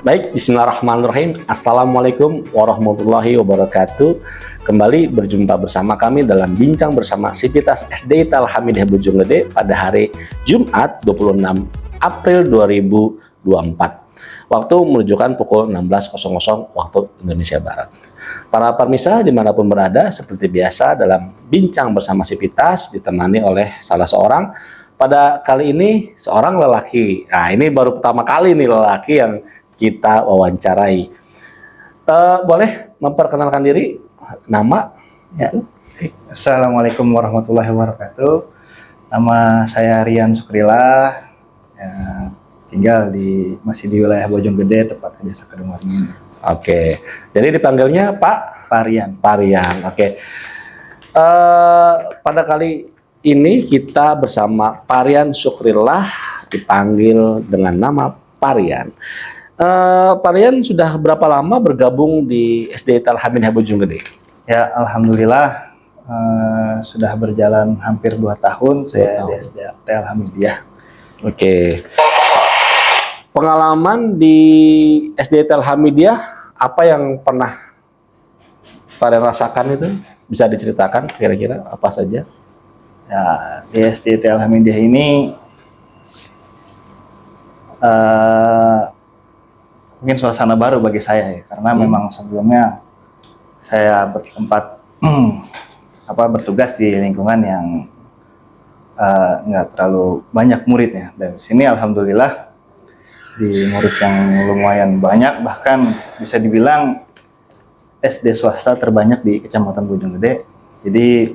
Baik, bismillahirrahmanirrahim. Assalamualaikum warahmatullahi wabarakatuh. Kembali berjumpa bersama kami dalam Bincang Bersama Sivitas SD Tal Hamidiyah Bojonggede pada hari Jumat 26 April 2024. Waktu menunjukkan pukul 16.00 waktu Indonesia Barat. Para permisa dimanapun berada, seperti biasa dalam Bincang Bersama Sivitas ditemani oleh salah seorang. Pada kali ini seorang lelaki. Nah, ini baru pertama kali nih lelaki yang kita wawancarai. Boleh memperkenalkan diri, nama? Ya. Assalamualaikum warahmatullahi wabarakatuh. Nama saya Rian Sukrillah. Ya, tinggal masih di wilayah Bojonggede, tepatnya Desa Kedungwarmin. Oke. Jadi dipanggilnya Pak Parian. Parian. Oke. Pada kali ini kita bersama Parian Sukrillah, dipanggil dengan nama Parian. Parian sudah berapa lama bergabung di SD Tal Hamidiyah Bojonggede? Ya, alhamdulillah sudah berjalan hampir 2 tahun saya di SD Tal Hamidiyah. Oke. Pengalaman di SD Tal Hamidiyah, apa yang pernah Parian rasakan itu? Bisa diceritakan kira-kira apa saja? Ya, di SD Tal Hamidiyah ini mungkin suasana baru bagi saya ya, karena memang sebelumnya saya bertugas di lingkungan yang nggak terlalu banyak muridnya. Dan di sini alhamdulillah di murid yang lumayan banyak, bahkan bisa dibilang SD swasta terbanyak di Kecamatan Bojonggede. Jadi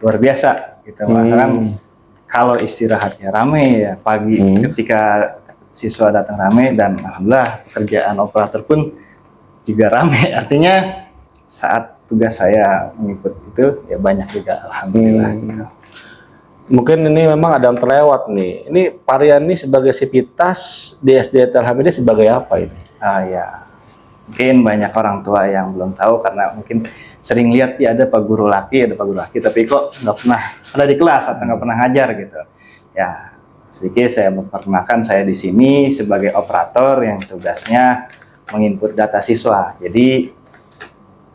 luar biasa kita merasakan kalau istirahatnya rame ya pagi ketika siswa datang rame, dan alhamdulillah pekerjaan operator pun juga rame. Artinya saat tugas saya mengikut itu ya banyak juga alhamdulillah. Mungkin ini memang ada yang terlewat nih. Ini Parian ini sebagai Sivitas di SD Tal Hamidiyah sebagai apa ini? Ya, mungkin banyak orang tua yang belum tahu karena mungkin sering lihat ya ada Pak Guru laki, tapi kok nggak pernah ada di kelas atau nggak pernah ngajar gitu. Ya, sedikit saya memperkenalkan, saya di sini sebagai operator yang tugasnya menginput data siswa. Jadi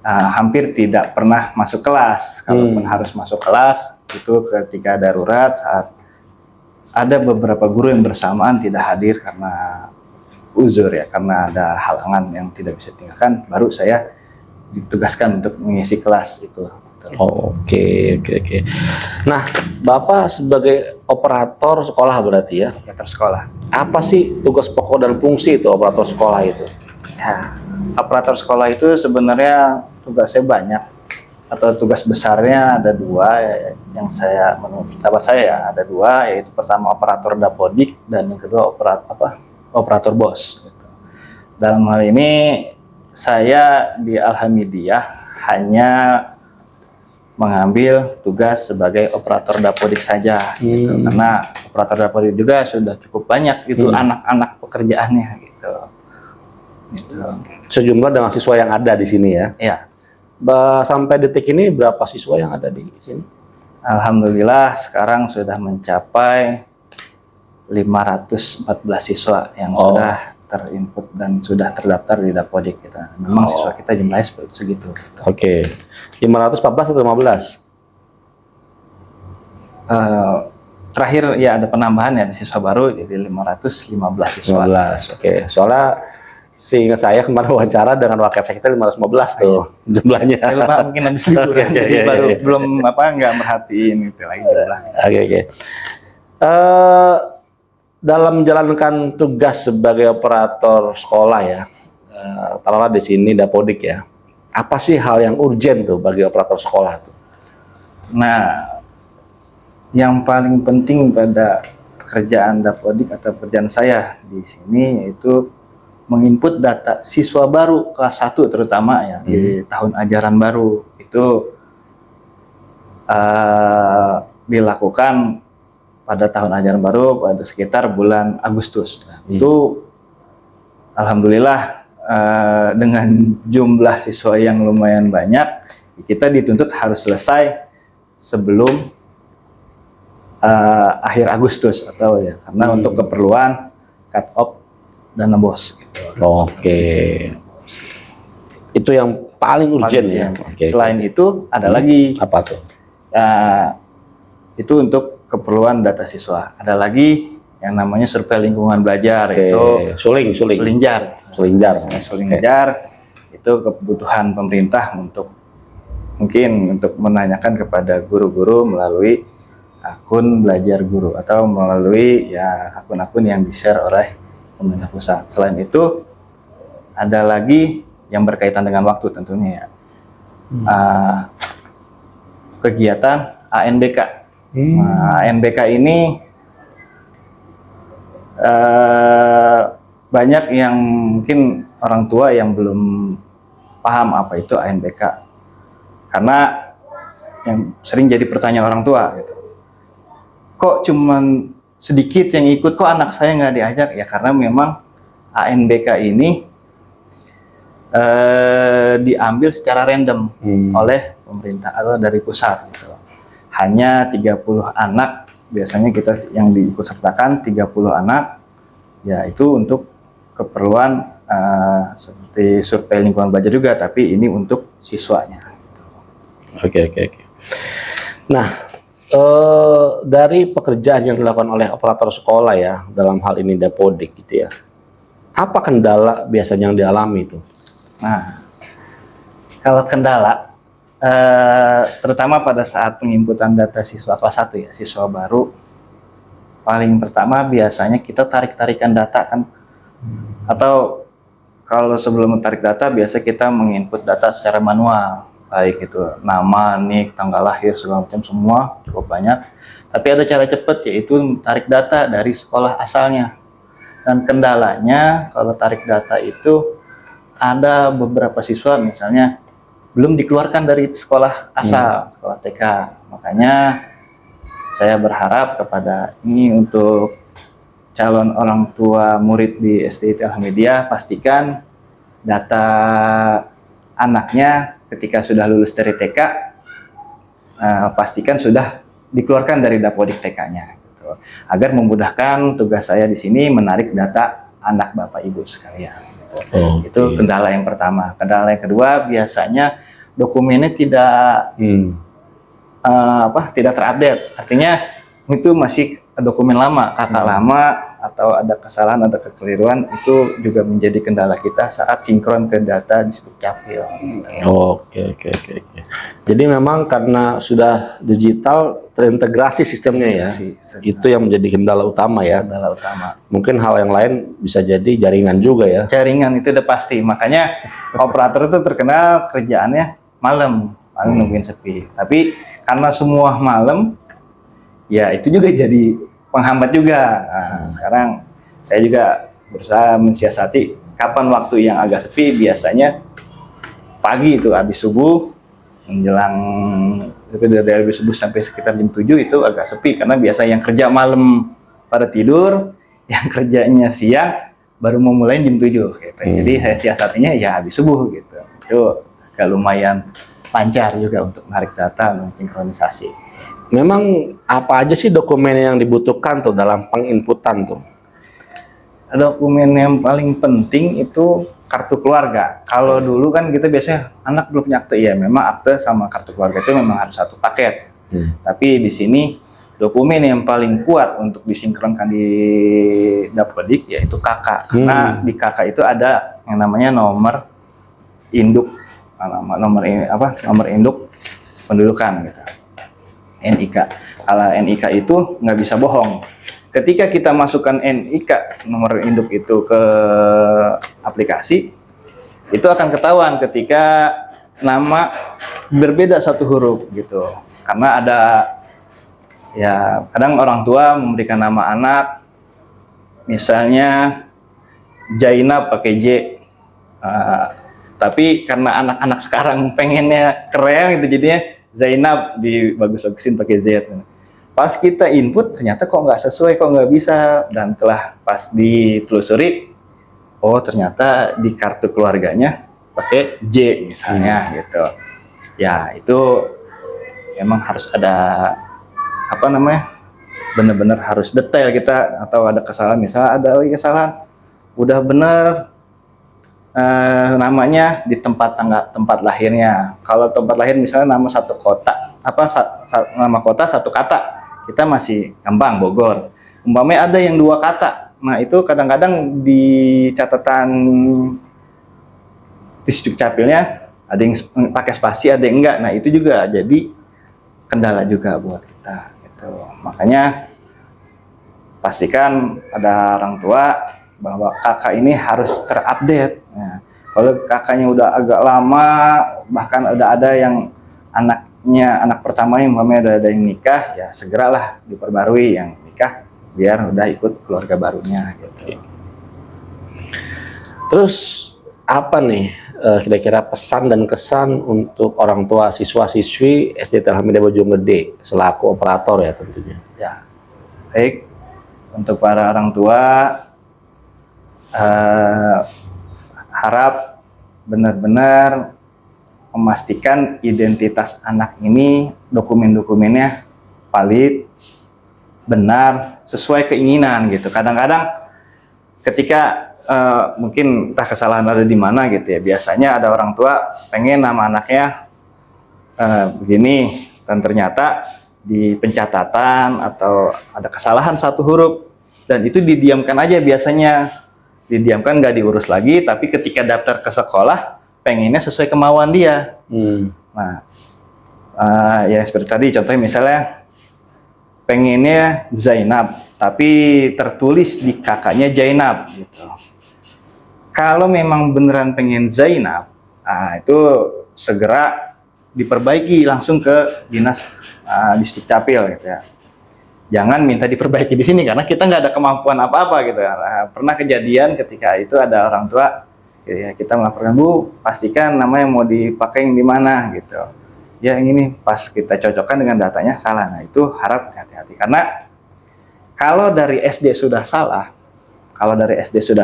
hampir tidak pernah masuk kelas. Kalaupun harus masuk kelas itu ketika darurat, saat ada beberapa guru yang bersamaan tidak hadir karena uzur ya, karena ada halangan yang tidak bisa ditinggalkan, baru saya ditugaskan untuk mengisi kelas itu. Oke. Nah, Bapak sebagai operator sekolah berarti ya? Operator sekolah. Apa sih tugas pokok dan fungsi itu operator sekolah itu? Ya, operator sekolah itu sebenarnya tugasnya banyak, atau tugas besarnya ada 2 yang saya, menurut pendapat saya ya, ada 2, yaitu pertama operator dapodik dan yang kedua operator BOS. Gitu. Dalam hal ini saya di Alhamidiyah hanya mengambil tugas sebagai operator dapodik saja, gitu. Karena operator dapodik juga sudah cukup banyak itu anak-anak pekerjaannya gitu. Sejumlah dengan siswa yang ada di sini ya? Ya. Sampai detik ini berapa siswa yang ada di sini? Alhamdulillah sekarang sudah mencapai 514 siswa yang sudah terinput dan sudah terdaftar di dapodik kita. Memang siswa kita jumlahnya segitu. Gitu. Oke. 514 atau 15? Terakhir ya ada penambahan ya di siswa baru, jadi 515 siswa. 15. Oke. Soalnya seingat saya kemarin wawancara dengan wakil kita 515 tuh jumlahnya. Saya lupa, mungkin habis liburan jadi baru belum nggak merhatiin itu lagi jumlah. Oke. Dalam menjalankan tugas sebagai operator sekolah ya, taruhlah di sini dapodik ya, apa sih hal yang urgent tuh bagi operator sekolah tuh? Nah, yang paling penting pada pekerjaan dapodik atau pekerjaan saya di sini yaitu menginput data siswa baru kelas 1 terutama ya, di tahun ajaran baru itu dilakukan pada tahun ajaran baru pada sekitar bulan Agustus. Nah, itu alhamdulillah dengan jumlah siswa yang lumayan banyak, kita dituntut harus selesai sebelum akhir Agustus atau ya, karena untuk keperluan cut off dana BOS gitu. Oke. Itu yang paling urgent ya. Oke. Selain itu ada lagi. Apa tuh? Itu untuk keperluan data siswa. Ada lagi yang namanya survei lingkungan belajar. Oke. Itu Sulinjar. Sulinjar itu kebutuhan pemerintah untuk menanyakan kepada guru-guru melalui akun belajar guru atau melalui ya akun-akun yang di-share oleh pemerintah pusat. Selain itu ada lagi yang berkaitan dengan waktu tentunya ya. Kegiatan ANBK. Nah, ANBK ini banyak yang mungkin orang tua yang belum paham apa itu ANBK, karena yang sering jadi pertanyaan orang tua gitu, kok cuman sedikit yang ikut, kok anak saya nggak diajak ya, karena memang ANBK ini diambil secara random oleh pemerintah atau dari pusat gitu. Hanya 30 anak biasanya kita yang diikut sertakan, 30 anak ya, itu untuk keperluan seperti survei lingkungan belajar juga, tapi ini untuk siswanya gitu. Oke. Nah, dari pekerjaan yang dilakukan oleh operator sekolah ya, dalam hal ini Dapodik gitu ya, apa kendala biasanya yang dialami itu? Nah, kalau kendala, terutama pada saat penginputan data siswa kelas 1 ya, siswa baru, paling pertama biasanya kita tarik-tarikan data kan, atau kalau sebelum tarik data biasa kita menginput data secara manual, baik itu nama, nik, tanggal lahir, segala macam semua cukup banyak. Tapi ada cara cepat, yaitu tarik data dari sekolah asalnya. Dan kendalanya kalau tarik data itu ada beberapa siswa misalnya belum dikeluarkan dari sekolah asal, sekolah TK. Makanya saya berharap kepada ini untuk calon orang tua murid di SD Alhamidiyah, pastikan data anaknya ketika sudah lulus dari TK, pastikan sudah dikeluarkan dari Dapodik TK-nya, gitu. Agar memudahkan tugas saya di sini menarik data anak Bapak Ibu sekalian. Itu kendala yang pertama. Kendala yang kedua, biasanya dokumennya tidak tidak terupdate. Artinya itu masih dokumen lama, kakak lama, atau ada kesalahan atau kekeliruan, itu juga menjadi kendala kita saat sinkron ke data di Dukcapil. Oke. Jadi memang karena sudah digital terintegrasi sistemnya ya, itu yang menjadi kendala utama ya. Kendala utama. Mungkin hal yang lain bisa jadi jaringan juga ya. Jaringan itu udah pasti. Makanya operator itu terkenal kerjaannya malam nungguin sepi. Tapi karena semua malam, ya itu juga jadi penghambat juga. Nah, sekarang saya juga berusaha mensiasati kapan waktu yang agak sepi. Biasanya pagi itu habis subuh, menjelang dari habis subuh sampai sekitar jam 7 itu agak sepi, karena biasa yang kerja malam pada tidur, yang kerjanya siang baru mau mulai jam 7 gitu. Jadi saya siasatinya ya habis subuh gitu. Itu agak lumayan lancar juga untuk menarik data dan sinkronisasi. Memang apa aja sih dokumen yang dibutuhkan tuh dalam penginputan tuh? Dokumen yang paling penting itu kartu keluarga. Kalau dulu kan kita biasanya anak belum punya akte, ya memang akte sama kartu keluarga itu memang harus satu paket. Tapi di sini dokumen yang paling kuat untuk disinkronkan di Dapodik yaitu KK. Karena di KK itu ada yang namanya nomor induk, nomor induk pendudukan gitu. NIK. Kalau NIK itu nggak bisa bohong. Ketika kita masukkan NIK, nomor induk itu ke aplikasi, itu akan ketahuan ketika nama berbeda satu huruf gitu. Karena ada ya kadang orang tua memberikan nama anak, misalnya Jainab pakai J. Tapi karena anak-anak sekarang pengennya keren gitu, jadinya Zainab dibagus-bagusin pakai Z. Pas kita input ternyata kok nggak sesuai, kok nggak bisa, dan telah pas ditelusuri, oh ternyata di kartu keluarganya pakai J misalnya gitu. Ya itu memang harus ada benar-benar harus detail kita, atau ada kesalahan, misalnya ada lagi kesalahan udah benar namanya di tempat lahirnya. Kalau tempat lahir misalnya nama satu kota, nama kota satu kata, kita masih gampang Bogor. Umpamanya ada yang dua kata, nah itu kadang-kadang di catatan di Dukcapilnya ada yang pakai spasi, ada yang enggak. Nah itu juga jadi kendala juga buat kita. Gitu. Makanya pastikan ada orang tua bahwa kakak ini harus terupdate. Nah, kalau kakaknya udah agak lama, bahkan udah ada yang anak pertamanya umpamanya udah ada yang nikah, ya segeralah diperbarui yang nikah biar udah ikut keluarga barunya gitu. Terus apa nih kira-kira pesan dan kesan untuk orang tua siswa-siswi SD Hamidah Bojonggede selaku operator ya tentunya? Ya, baik untuk para orang tua harap benar-benar memastikan identitas anak ini dokumen-dokumennya valid, benar, sesuai keinginan gitu. Kadang-kadang ketika mungkin entah kesalahan ada di mana gitu ya. Biasanya ada orang tua pengen nama anaknya begini dan ternyata di pencatatan atau ada kesalahan satu huruf dan itu didiamkan aja biasanya. Didiamkan, nggak diurus lagi, tapi ketika daftar ke sekolah pengennya sesuai kemauan dia. Nah, ya seperti tadi contohnya misalnya pengennya Zainab, tapi tertulis di kakaknya Jainab gitu. Kalau memang beneran pengen Zainab, itu segera diperbaiki langsung ke dinas Dukcapil gitu ya. Jangan minta diperbaiki di sini karena kita nggak ada kemampuan apa-apa gitu. Pernah kejadian ketika itu ada orang tua, ya, kita melaporkan, Bu, pastikan nama yang mau dipakai yang di mana gitu. Ya yang ini pas kita cocokkan dengan datanya salah. Nah itu harap hati-hati karena kalau dari SD sudah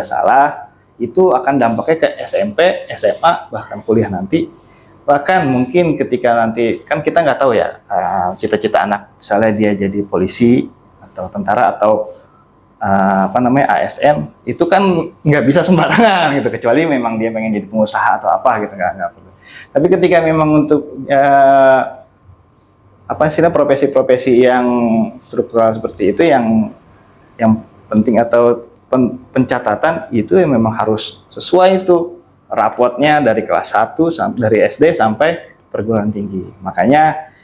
salah, itu akan dampaknya ke SMP, SMA, bahkan kuliah nanti. Bahkan mungkin ketika nanti, kan kita nggak tahu ya cita-cita anak, misalnya dia jadi polisi atau tentara atau ASN, itu kan nggak bisa sembarangan gitu, kecuali memang dia pengen jadi pengusaha atau apa gitu, nggak perlu. Tapi ketika memang untuk profesi-profesi yang struktural seperti itu yang penting atau pencatatan itu memang harus sesuai itu rapotnya dari kelas 1 dari SD sampai perguruan tinggi. Makanya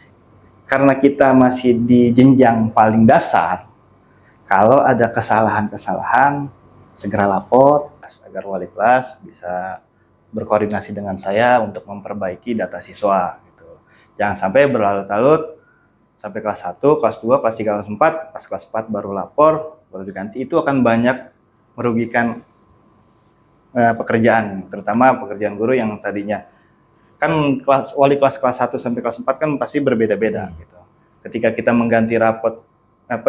karena kita masih di jenjang paling dasar, kalau ada kesalahan-kesalahan segera lapor agar wali kelas bisa berkoordinasi dengan saya untuk memperbaiki data siswa gitu. Jangan sampai berlarut-larut sampai kelas 1, kelas 2, kelas 3, kelas 4, pas kelas 4 baru lapor, baru diganti. Itu akan banyak merugikan pekerjaan, terutama pekerjaan guru yang tadinya kan wali kelas 1 sampai kelas 4 kan pasti berbeda-beda gitu. Ketika kita mengganti rapot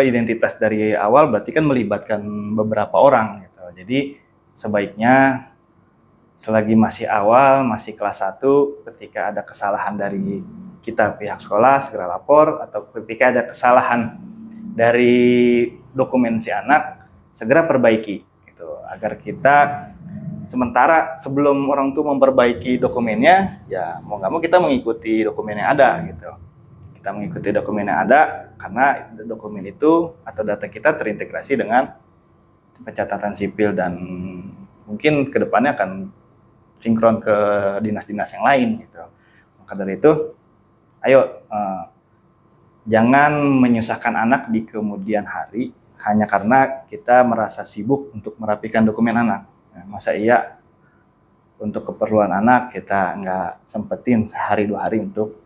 identitas dari awal berarti kan melibatkan beberapa orang gitu. Jadi sebaiknya selagi masih awal, masih kelas 1, ketika ada kesalahan dari kita pihak sekolah segera lapor, atau ketika ada kesalahan dari dokumen si anak segera perbaiki gitu, agar kita sementara sebelum orang tua memperbaiki dokumennya, ya mau nggak mau kita mengikuti dokumen yang ada gitu. Kita mengikuti dokumen yang ada karena dokumen itu atau data kita terintegrasi dengan pencatatan sipil dan mungkin kedepannya akan sinkron ke dinas-dinas yang lain gitu. Maka dari itu, ayo jangan menyusahkan anak di kemudian hari hanya karena kita merasa sibuk untuk merapikan dokumen anak. Masa iya untuk keperluan anak kita nggak sempetin sehari 2 hari untuk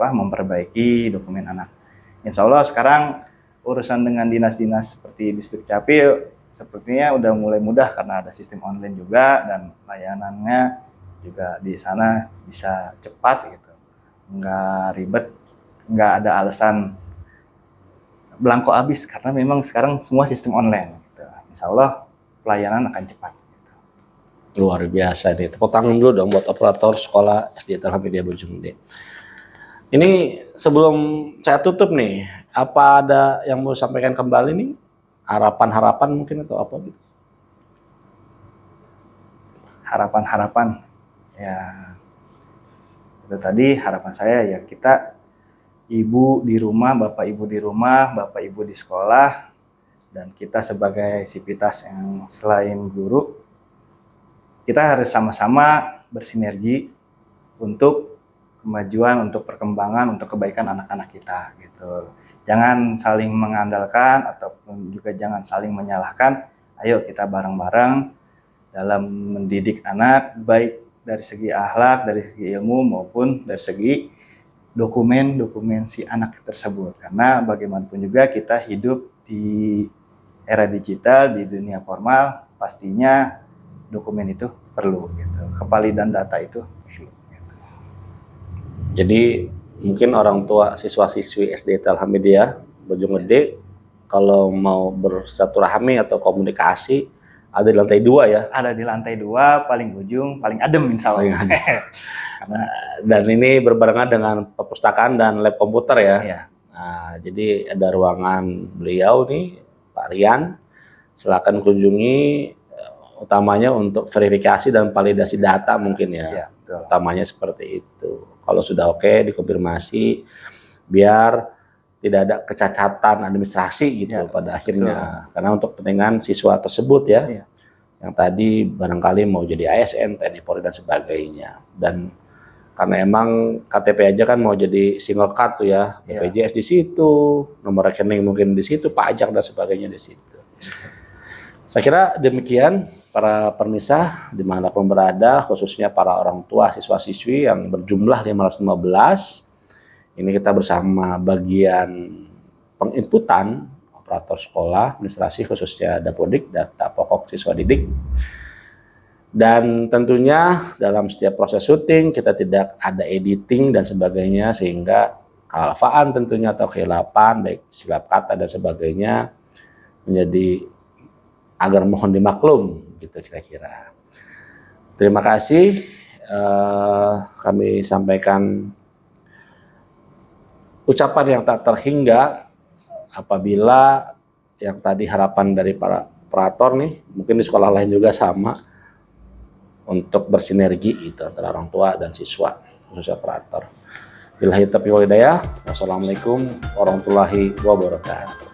memperbaiki dokumen anak. Insya Allah sekarang urusan dengan dinas-dinas seperti Dukcapil sepertinya udah mulai mudah karena ada sistem online juga dan layanannya juga di sana bisa cepat gitu, nggak ribet, nggak ada alasan belangko habis karena memang sekarang semua sistem online gitu. Insya Allah pelayanan akan cepat. Luar biasa nih. Tepuk tangan dulu dong buat operator sekolah SD Hamidah Bojonggede. Ini sebelum saya tutup nih, apa ada yang mau sampaikan kembali nih? Harapan-harapan mungkin atau apa gitu? harapan-harapan ya itu tadi harapan saya ya kita ibu di rumah, bapak ibu di sekolah, dan kita sebagai sivitas yang selain guru, kita harus sama-sama bersinergi untuk kemajuan, untuk perkembangan, untuk kebaikan anak-anak kita gitu. Jangan saling mengandalkan ataupun juga jangan saling menyalahkan. Ayo kita bareng-bareng dalam mendidik anak, baik dari segi akhlak, dari segi ilmu maupun dari segi dokumen si anak tersebut. Karena bagaimanapun juga kita hidup di era digital, di dunia formal, pastinya dokumen itu perlu gitu. Kevalidan data itu perlu. Gitu. Jadi mungkin orang tua siswa-siswi SD Alhamdulillah Bojonggede kalau mau bersilaturahmi atau komunikasi ada di lantai 2 ya. Ada di lantai 2, paling ujung, paling adem insya Allah. Dan ini berbarengan dengan perpustakaan dan lab komputer ya. Iya. Nah, jadi ada ruangan beliau nih, Pak Rian. Silakan kunjungi, utamanya untuk verifikasi dan validasi data mungkin ya. Iya, betul. Utamanya seperti itu. Kalau sudah oke, dikonfirmasi biar tidak ada kecacatan administrasi gitu ya, pada akhirnya. Betul. Karena untuk kepentingan siswa tersebut ya. Iya. Yang tadi barangkali mau jadi ASN, TNI Polri dan sebagainya. Dan karena emang KTP aja kan mau jadi single card tuh ya, BPJS di situ, nomor rekening mungkin di situ, pajak dan sebagainya di situ. Saya kira demikian para permisah dimanapun berada, khususnya para orang tua siswa-siswi yang berjumlah 515. Ini kita bersama bagian penginputan operator sekolah, administrasi khususnya Dapodik, data pokok siswa didik. Dan tentunya dalam setiap proses syuting kita tidak ada editing dan sebagainya, sehingga kealfaan tentunya atau kehilapan baik silap kata dan sebagainya menjadi agar mohon dimaklum gitu kira-kira. Terima kasih, kami sampaikan ucapan yang tak terhingga apabila yang tadi harapan dari para operator nih, mungkin di sekolah lain juga sama, untuk bersinergi itu antara orang tua dan siswa khususnya operator. Billahi taufiq wal hidayah. Wassalamualaikum warahmatullahi wabarakatuh.